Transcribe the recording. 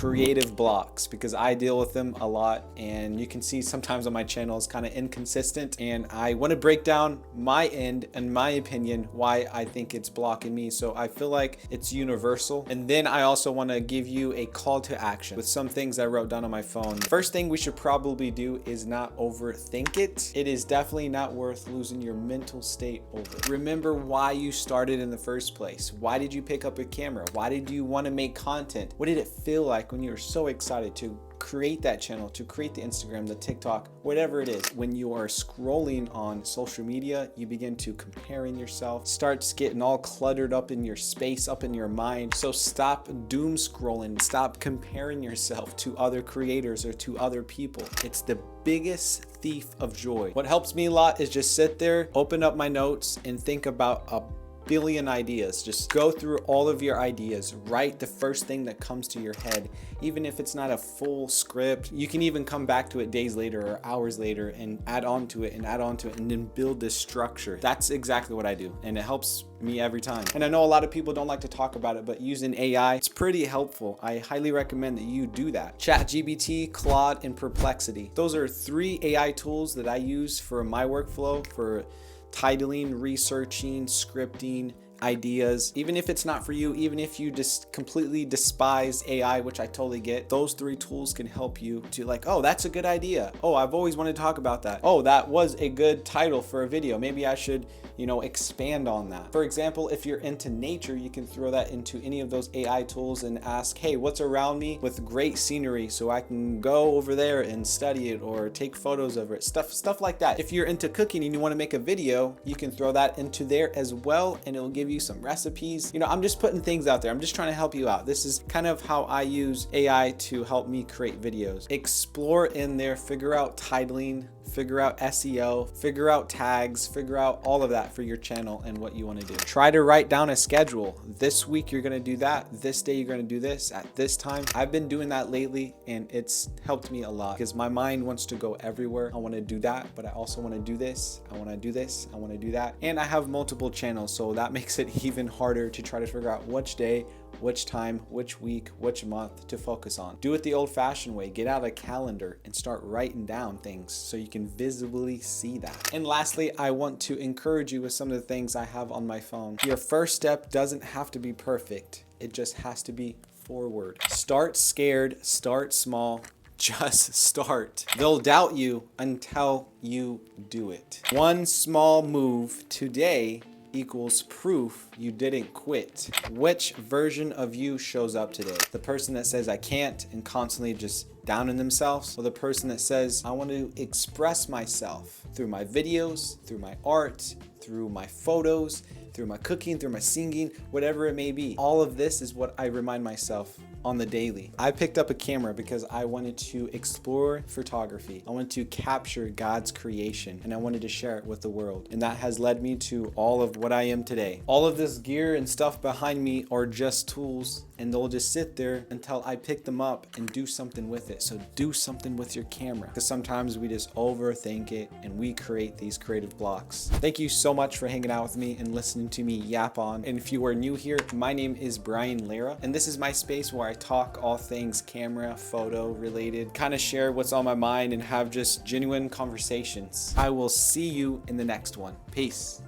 creative blocks, because I deal with them a lot, and you can see sometimes on my channel it's kind of inconsistent, and I want to break down my end and my opinion why I think it's blocking me, so I feel like it's universal. And then I also want to give you a call to action with some things I wrote down on my phone. First thing we should probably do is not overthink it. It is definitely not worth losing your mental state over. Remember why you started in the first place. Why did you pick up a camera? Why did you want to make content? What did it feel like when you were so excited to create that channel, to create the Instagram, the TikTok, whatever it is? When you are scrolling on social media, you begin to comparing yourself, starts getting all cluttered up in your space, up in your mind. So stop doom scrolling, stop comparing yourself to other creators or to other people. It's the biggest thief of joy. What helps me a lot is just sit there, open up my notes, and think about a billion ideas. Just go through all of your ideas, write the first thing that comes to your head. Even if it's not a full script, you can even come back to it days later or hours later and add on to it and add on to it, and then build this structure. That's exactly what I do, and it helps me every time. And I know a lot of people don't like to talk about it, but using AI, it's pretty helpful. I highly recommend that you do that. ChatGPT, Claude, and Perplexity. Those are 3 AI tools that I use for my workflow, for titling, researching, scripting, ideas. Even if it's not for you, even if you just completely despise AI, which I totally get, those 3 tools can help you to like, oh, that's a good idea. Oh, I've always wanted to talk about that. Oh, that was a good title for a video. Maybe I should, expand on that. For example, if you're into nature, you can throw that into any of those AI tools and ask, hey, what's around me with great scenery so I can go over there and study it or take photos of it, stuff like that. If you're into cooking and you want to make a video, you can throw that into there as well, and it'll give you some recipes. I'm just putting things out there. I'm just trying to help you out. This is kind of how I use AI to help me create videos. Explore in there, figure out titling, figure out SEO, figure out tags, figure out all of that for your channel and what you want to do. Try to write down a schedule. This week you're going to do that. This day you're going to do this at this time. I've been doing that lately, and it's helped me a lot because my mind wants to go everywhere. I want to do that, but I also want to do this. I want to do this. I want to do that. And I have multiple channels, so that makes it even harder to try to figure out which day, which time, which week, which month to focus on. Do it the old-fashioned way. Get out a calendar and start writing down things so you can visibly see that. And lastly, I want to encourage you with some of the things I have on my phone. Your first step doesn't have to be perfect. It just has to be forward. Start scared, start small. Just start. They'll doubt you until you do it. One small move today equals proof you didn't quit. Which version of you shows up today? The person that says I can't and constantly just downing themselves, or the person that says I want to express myself through my videos, through my art, through my photos, through my cooking, through my singing, whatever it may be. All of this is what I remind myself on the daily. I picked up a camera because I wanted to explore photography. I wanted to capture God's creation, and I wanted to share it with the world. And that has led me to all of what I am today. All of this gear and stuff behind me are just tools, and they'll just sit there until I pick them up and do something with it. So do something with your camera, because sometimes we just overthink it and we create these creative blocks. Thank you so much for hanging out with me and listening to me yap on. And if you are new here, my name is Brian Lara, and this is my space where I talk all things camera, photo related, kind of share what's on my mind and have just genuine conversations. I will see you in the next one. Peace.